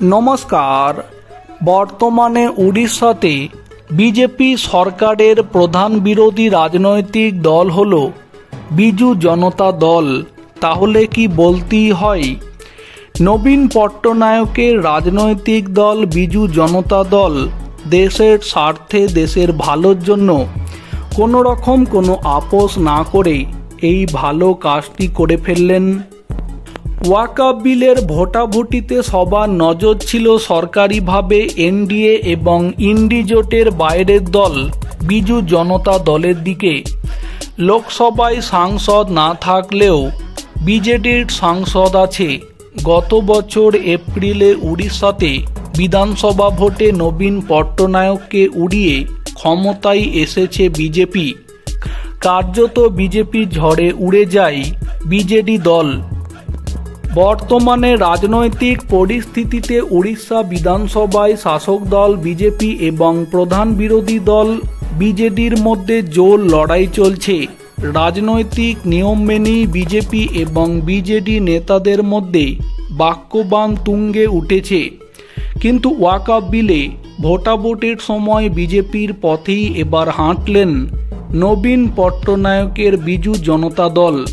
নমস্কার। বর্তমানে উড়িষ্যাতে বিজেপি সরকারের প্রধান বিরোধী রাজনৈতিক দল হল বিজু জনতা দল। তাহলে কি বলতেই হয়, নবীন পট্টনায়কের রাজনৈতিক দল বিজু জনতা দল দেশের স্বার্থে, দেশের ভালোর জন্য কোনো রকম কোনো আপোষ না করে এই ভালো কাজটি করে ফেললেন। ওয়াকফ বিলের ভোটাভুটিতে সবার নজর ছিল সরকারিভাবে এনডিএ এবং ইন্ডি জোটের বাইরের দল বিজু জনতা দলের দিকে। লোকসভায় সাংসদ না থাকলেও বিজেডির সাংসদ আছে। গত বছর এপ্রিলে উড়িষ্যাতে বিধানসভা ভোটে নবীন পট্টনায়ককে উড়িয়ে ক্ষমতায় এসেছে বিজেপি। কার্যত বিজেপির ঝড়ে উড়ে যায় বিজেডি দল। বর্তমানে রাজনৈতিক পরিস্থিতিতে উড়িষ্যা বিধানসভায় শাসক দল বিজেপি এবং প্রধান বিরোধী দল বিজেডির মধ্যে জোর লড়াই চলছে। রাজনৈতিক নিয়ম মেনেই বিজেপি এবং বিজেডি নেতাদের মধ্যে বাক্যবাণ তুঙ্গে উঠেছে। কিন্তু ওয়াকফ বিলে ভোটাভুটির সময় বিজেপির পথেই এবার হাঁটলেন নবীন পট্টনায়কের বিজু জনতা দল।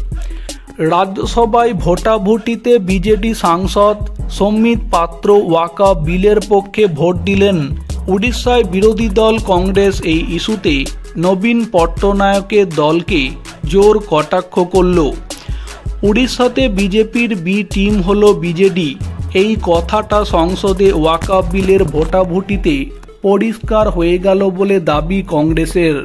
রাজ্যসভায় ভোটাভুটিতে বিজেডি সাংসদ সৌমিত পাত্র ওয়াকফ বিলের পক্ষে ভোট দিলেন। উড়িষ্যায় বিরোধী দল কংগ্রেস এই ইস্যুতে নবীন পট্টনায়কের দলকে জোর কটাক্ষ করল। উড়িষ্যাতে বিজেপির বি টিম হল বিজেডি। এই কথাটা সংসদে ওয়াকফ বিলের ভোটাভুটিতে পরিষ্কার হয়ে গেল বলে দাবি কংগ্রেসের।